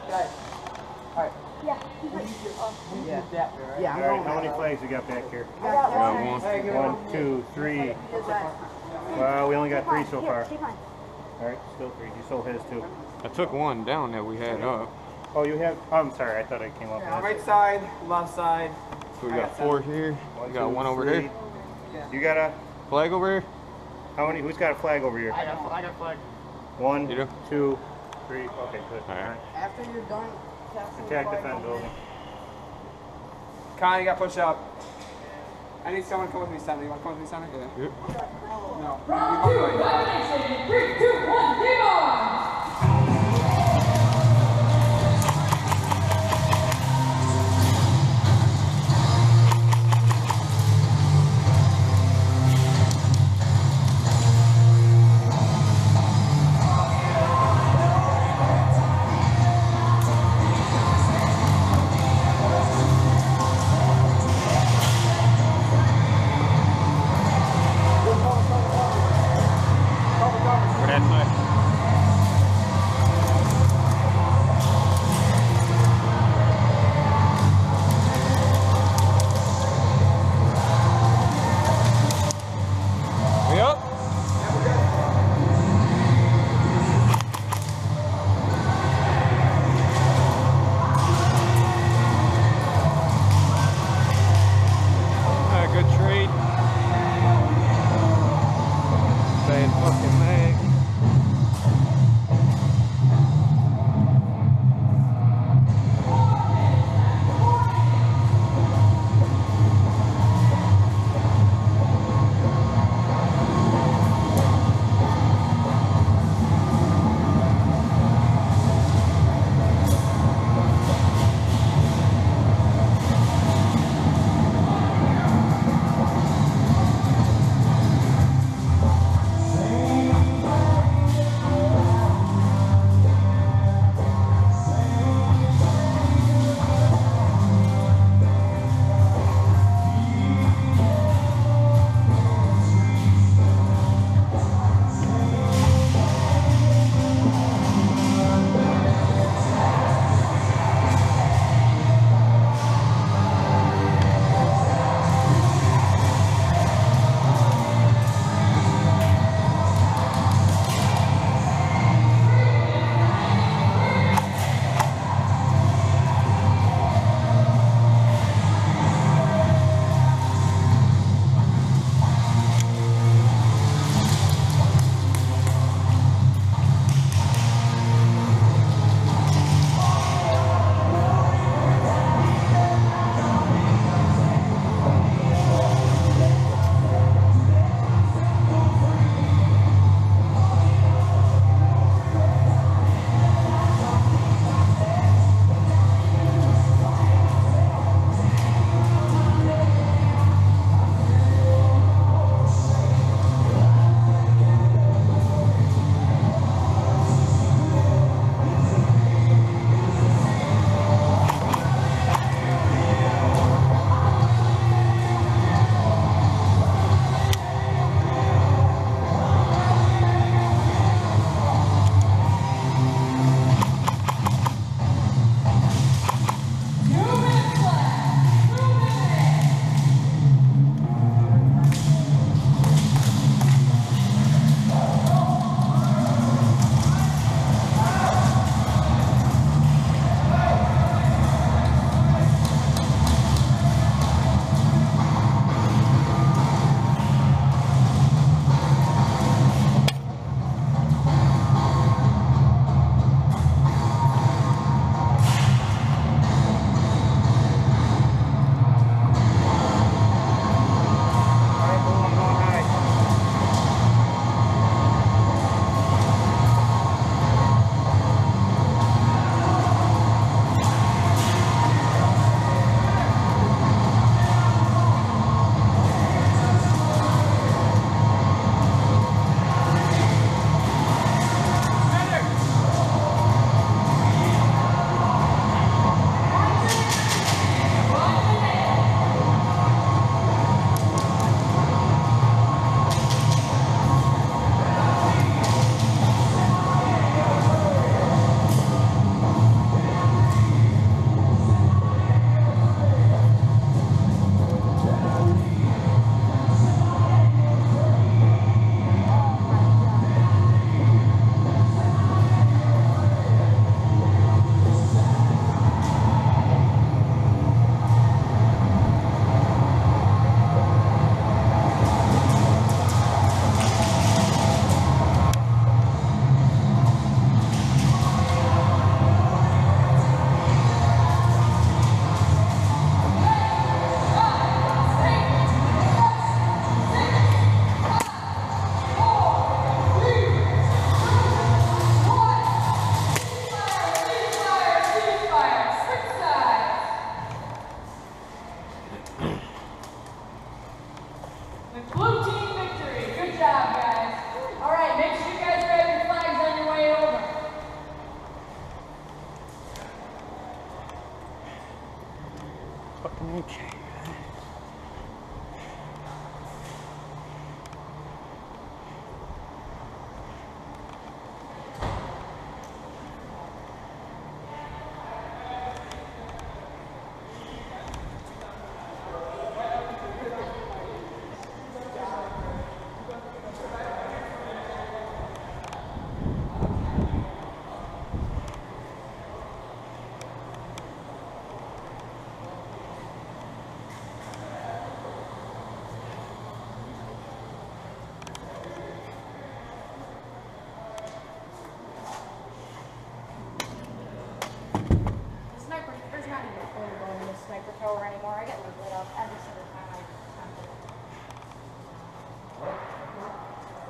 Yeah. All right, how many flags we got back here? Got one. 1, 2, 3. Well, we only got 3 so far. Take mine. All right, still 3. You stole his too. I took one down that we had up. Oh, you have? Oh, I'm sorry. I thought I came up. Yeah, right side, left side. So we got 4 here. We got 1 over there. You got a Flag over here? how many? Who's got a flag over here? I got flag. 1, You do? 2, 3. Okay, good. All right. After you're done, Attack, defend, building. Connie got pushed up. I need someone to come with me, Sonny. You want to come with me, Sonny? Yeah. Yep. No. Round 2, domination. 3, 2, 1, game on! Where that flag? Okay. The sniper, there's not even a full bone in the sniper tower anymore. I get lit up every single time I attempt it.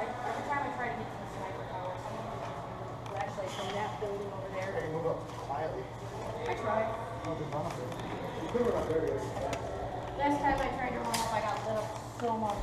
Every time I try to get to the sniper tower, someone will actually from that building over there. Hey, move up quietly. I tried. You could run up there. Last time I tried to run up, I got lit up so much.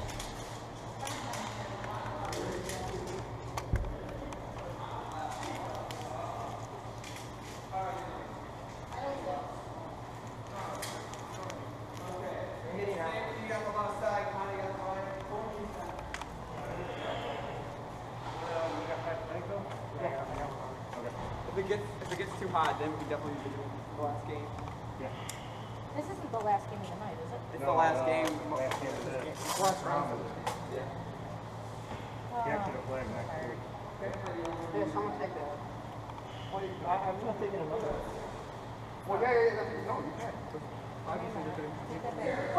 If it gets too hot, then we can definitely do the last game. This isn't the last game of the night, is it? It's the last game. Last game of the Last round. You have to get a flag next week. Yeah, someone take that. I'm not taking another. Well, yeah. No, you can't. Obviously, you're going to take that.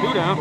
Two down.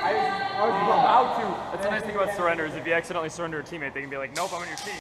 I was about to. That's the nice thing about surrender is if you accidentally surrender a teammate, they can be like, nope, I'm on your team.